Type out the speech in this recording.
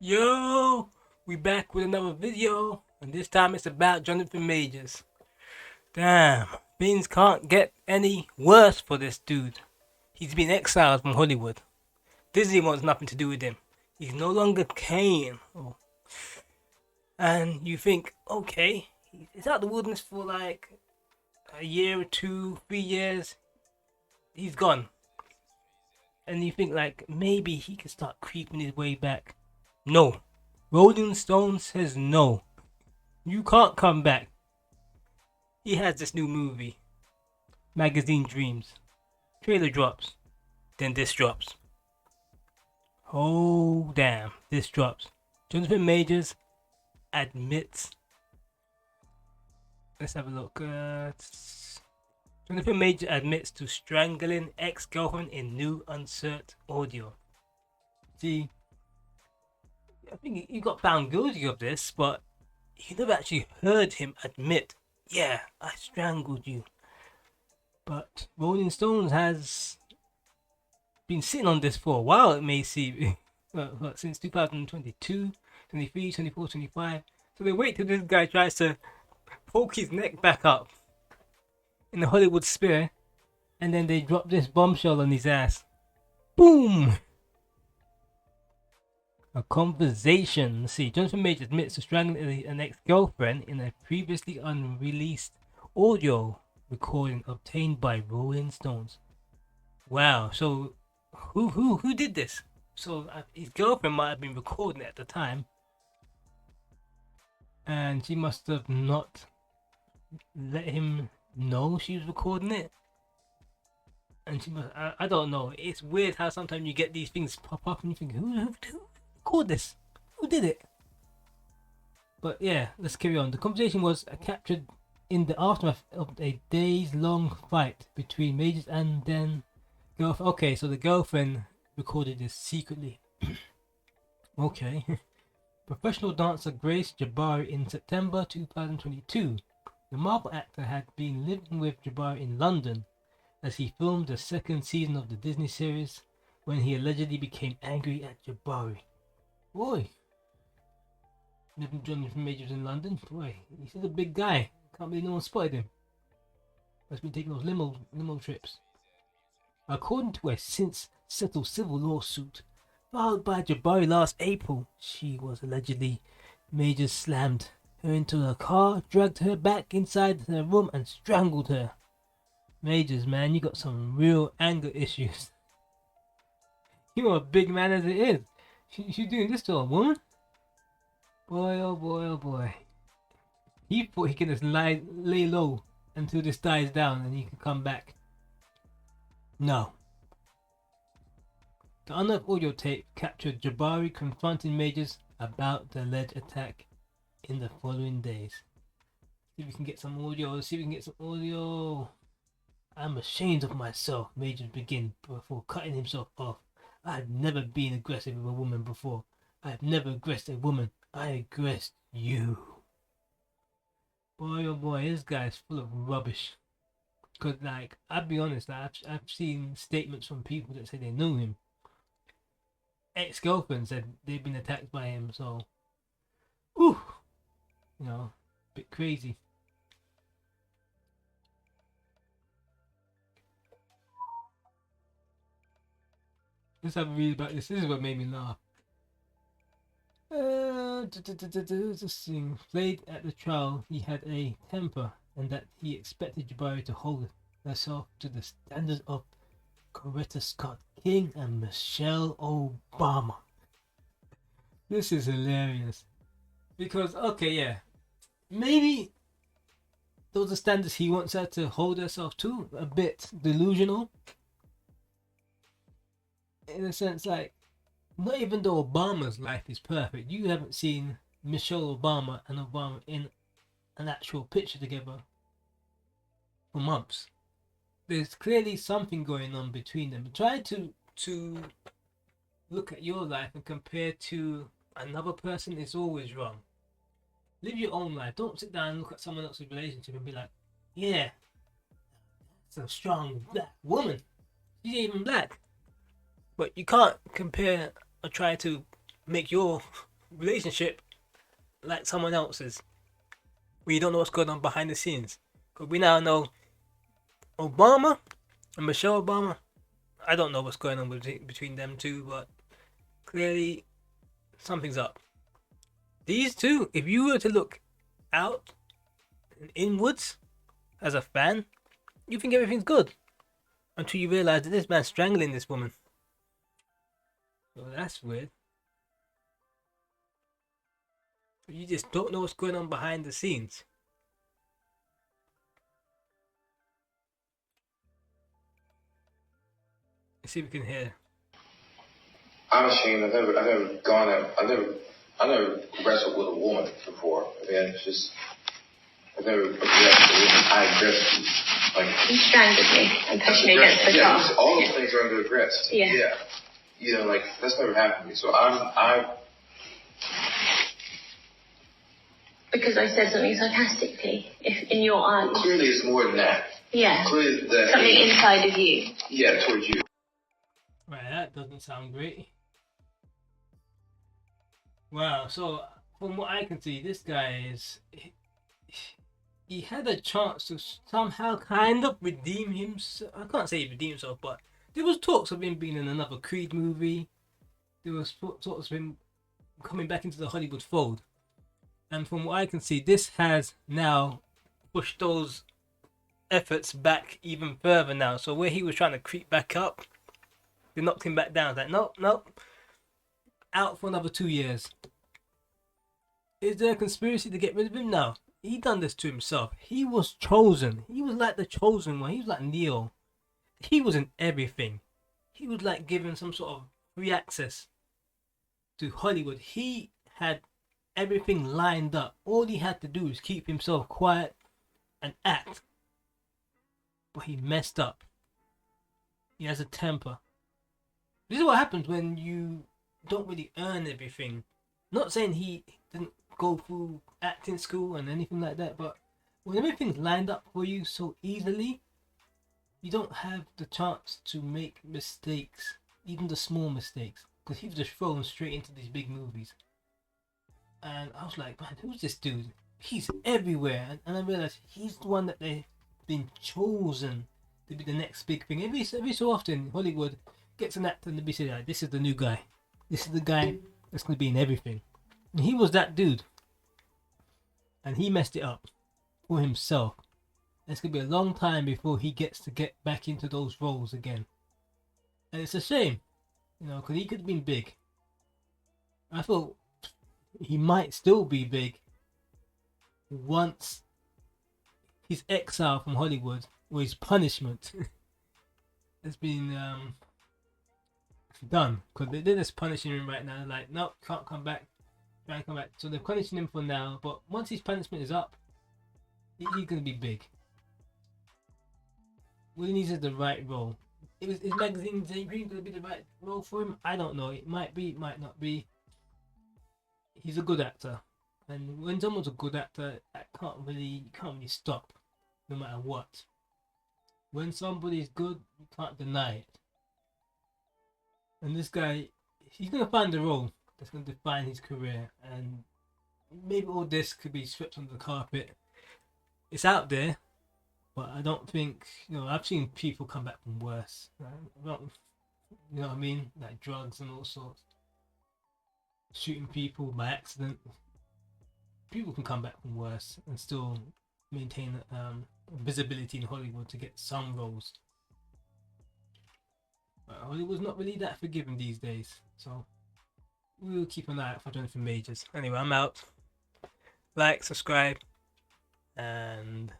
Yo, we back with another video, and this time it's about Jonathan Majors. Damn, things can't get any worse for this dude. He's been exiled from Hollywood. Disney wants nothing to do with him. He's no longer Kane. Oh. And you think, okay, he's out the wilderness for like a year or two, 3 years. He's gone. And you think like maybe he can start creeping his way back. No. Rolling Stone says no. You can't come back. He has this new movie, Magazine Dreams. Trailer drops, then this drops. Oh damn, this drops. Jonathan Majors admits. Let's have a look. Jonathan Majors admits to strangling ex-girlfriend in new unearthed audio. See, I think he got found guilty of this, but you never actually heard him admit, yeah, I strangled you. But Rolling Stones has been sitting on this for a while, it may seem. Since 2022, 23, 24, 25. So they wait till this guy tries to poke his neck back up in the Hollywood sphere, and then they drop this bombshell on his ass. Boom! A conversation. Let's see, Jonathan Major admits to strangling an ex-girlfriend in a previously unreleased audio recording obtained by Rolling Stones. Wow, so who did this? So his girlfriend might have been recording it at the time, and she must have not let him know she was recording it. And she must, I don't know. It's weird how sometimes you get these things pop up and you think, who recorded this? Who did it? But yeah, let's carry on. The conversation was captured in the aftermath of a days-long fight between Majors and then girlfriend. Okay, so the girlfriend recorded this secretly. Okay. Professional dancer Grace Jabari in September 2022. The Marvel actor had been living with Jabari in London as he filmed the second season of the Disney series when he allegedly became angry at Jabari. Boy. Living Jonathan Majors in London. Boy, he's a big guy. Can't believe no one spotted him. Must be taking those limo trips. According to a since settled civil lawsuit filed by Jabari last April, she was allegedly Majors slammed her into a car, dragged her back inside her room and strangled her. Majors, man, you got some real anger issues. You're a big man as it is. She's doing this to a woman? Boy, oh boy, oh boy. He thought he could just lay low until this dies down and he can come back. No. The unearthed audio tape captured Jabari confronting Majors about the alleged attack in the following days. See if we can get some audio. I'm ashamed of myself, Majors began before cutting himself off. I've never been aggressive with a woman before. I've never aggressed a woman. I aggressed you. Boy, oh boy, this guy's full of rubbish. Cause like, I'll be honest, like, I've seen statements from people that say they knew him. Ex-girlfriend said they've been attacked by him, so, whew, you know, a bit crazy. Let's have a read about this. This is what made me laugh. This thing played at the trial. He had a temper, and that he expected Jabari to hold herself to the standards of Coretta Scott King and Michelle Obama. This is hilarious. Because, okay, yeah. Maybe those are the standards he wants her to hold herself to. A bit delusional. In a sense, like, not even though Obama's life is perfect, you haven't seen Michelle Obama and Obama in an actual picture together for months. There's clearly something going on between them. Try to look at your life and compare to another person is always wrong. Live your own life. Don't sit down and look at someone else's relationship and be like, yeah, it's a strong black woman. She's even black. But you can't compare or try to make your relationship like someone else's, where you don't know what's going on behind the scenes. Because we now know Obama and Michelle Obama. I don't know what's going on between them two, but clearly something's up. These two, if you were to look out and inwards as a fan, you think everything's good until you realize that this man's strangling this woman. So that's weird. You just don't know what's going on behind the scenes. Let's see if we can hear. I'm ashamed. I've never wrestled with a woman before. Again, it's just, I've never aggressed a woman. I aggressed you. Like, you strangled me and pushed me against the car. Yeah, all those things are under aggressed. Yeah. You know, like, that's never happened to me. So I because I said something sarcastically, if in your eyes. Clearly it's more than that. Yeah. Clearly that. Something inside of you. Yeah, towards you. Right, that doesn't sound great. Wow, so from what I can see, this guy is... He had a chance to somehow kind of redeem himself. I can't say he redeemed himself, but there was talks of him being in another Creed movie. There was talks of him coming back into the Hollywood fold. And from what I can see, this has now pushed those efforts back even further now. So where he was trying to creep back up, they knocked him back down. It's like, nope. Out for another 2 years. Is there a conspiracy to get rid of him? No. He done this to himself. He was chosen. He was like the chosen one. He was like Neo. He was in everything. He was like given some sort of free access to Hollywood. He had everything lined up. All he had to do is keep himself quiet and act. But he messed up. He has a temper. This is what happens when you don't really earn everything. Not saying he didn't go through acting school and anything like that, but when everything's lined up for you so easily, you don't have the chance to make mistakes, even the small mistakes, because he was just thrown straight into these big movies. And I was like, man, who's this dude? He's everywhere. And I realized he's the one that they've been chosen to be the next big thing. Every so often, Hollywood gets an actor and they be saying, like, this is the new guy. This is the guy that's going to be in everything. And he was that dude. And he messed it up for himself. And it's going to be a long time before he gets to get back into those roles again. And it's a shame, you know, because he could have been big. I thought he might still be big once his exile from Hollywood, or his punishment, has been done. Because they're just punishing him right now. Like, no, can't come back. Try and come back. So they're punishing him for now. But once his punishment is up, he's going to be big. What he needs is the right role. Is Magazine Green going to be the right role for him? I don't know. It might be, it might not be. He's a good actor. And when someone's a good actor, you can't really stop, no matter what. When somebody's good, you can't deny it. And this guy, he's going to find a role that's going to define his career. And maybe all this could be swept under the carpet. It's out there, but I don't think, you know, I've seen people come back from worse. You know what I mean? Like drugs and all sorts. Shooting people by accident. People can come back from worse and still maintain visibility in Hollywood to get some roles. But Hollywood's not really that forgiving these days, so we'll keep an eye out for Jonathan Majors. Anyway, I'm out. Like, subscribe, and